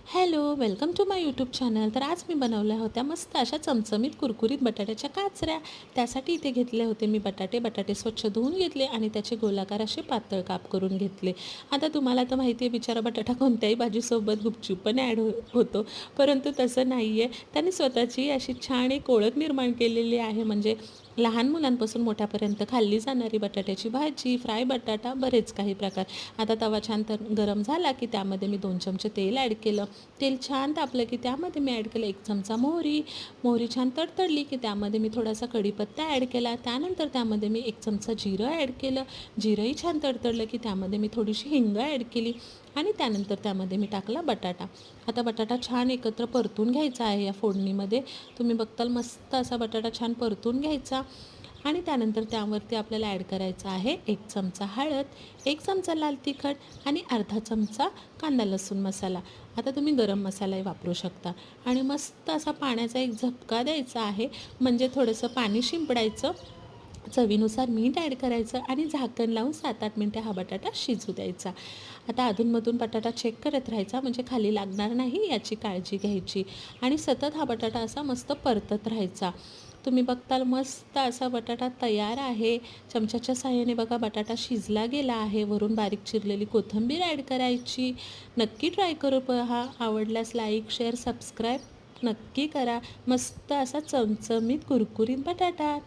Hello, welcome to my YouTube channel. तर आज मी बनवल्या होत्या मस्त अशा चमचमीत कुरकुरीत बटाट्याच्या काचऱ्या. त्यासाठी इथे घेतले होते मी बटाटे स्वच्छ धुवून घेतले आणि त्याचे गोलाकार असे पातळ काप करून घेतले. आता तुम्हाला तर माहिती आहे, बिचारा बटाटा कोणत्याही भाजीसोबत गुपचूप पण ॲड होतो, परंतु तसं नाही आहे. त्याने स्वतःची अशी छान एक ओळख निर्माण केलेली आहे. म्हणजे लहान मुलांपासून मोठ्यापर्यंत खाल्ली जाणारी बटाट्याची भाजी, फ्राय बटाटा, बरेच काही प्रकार. आता तवा छान तर गरम झाला की त्यामध्ये मी 2 चमचे तेल ॲड केलं. तेल छान तापलं की त्यामध्ये मी ॲड केलं 1 चमचा मोहरी छान तडतडली की त्यामध्ये मी थोडासा कढीपत्ता ॲड केला. त्यानंतर त्यामध्ये मी 1 चमचा जिरं ॲड केलं. जिरंही छान तडतडलं की त्यामध्ये मी थोडीशी हिंग ॲड केली आणि त्यानंतर त्यामध्ये मी टाकला बटाटा. आता बटाटा छान एकत्र परतून घ्यायचा आहे या फोडणीमध्ये. तुम्ही बघताल मस्त असा बटाटा छान परतून घ्यायचा आणि त्यानंतर त्यावरती आपल्याला ॲड करायचा आहे 1 चमचा हळद, 1 चमचा लाल तिखट आणि अर्धा चमचा कांदा लसूण मसाला. आता तुम्ही गरम मसालाही वापरू शकता आणि मस्त असा पाण्याचा एक झपका द्यायचा आहे. म्हणजे थोडंसं पाणी शिंपडायचं, चवीनुसार मीठ ॲड करायचं आणि झाकण लावून 7-8 मिनटं हा बटाटा शिजू द्यायचा. आता अधूनमधून बटाटा चेक करत राहायचा, म्हणजे खाली लागणार नाही याची काळजी घ्यायची आणि सतत हा बटाटा असा मस्त परतत राहायचा. तुम्ही बघताल मस्त असा बटाटा तयार आहे. चमच्याच्या साहाय्याने बघा बटाटा शिजला गेला आहे. वरून बारीक चिरलेली कोथिंबीर ॲड करायची. नक्की ट्राय करू पहा. आवडल्यास लाईक, शेअर, सबस्क्राईब नक्की करा. मस्त असा चमचमीत कुरकुरीत बटाटा.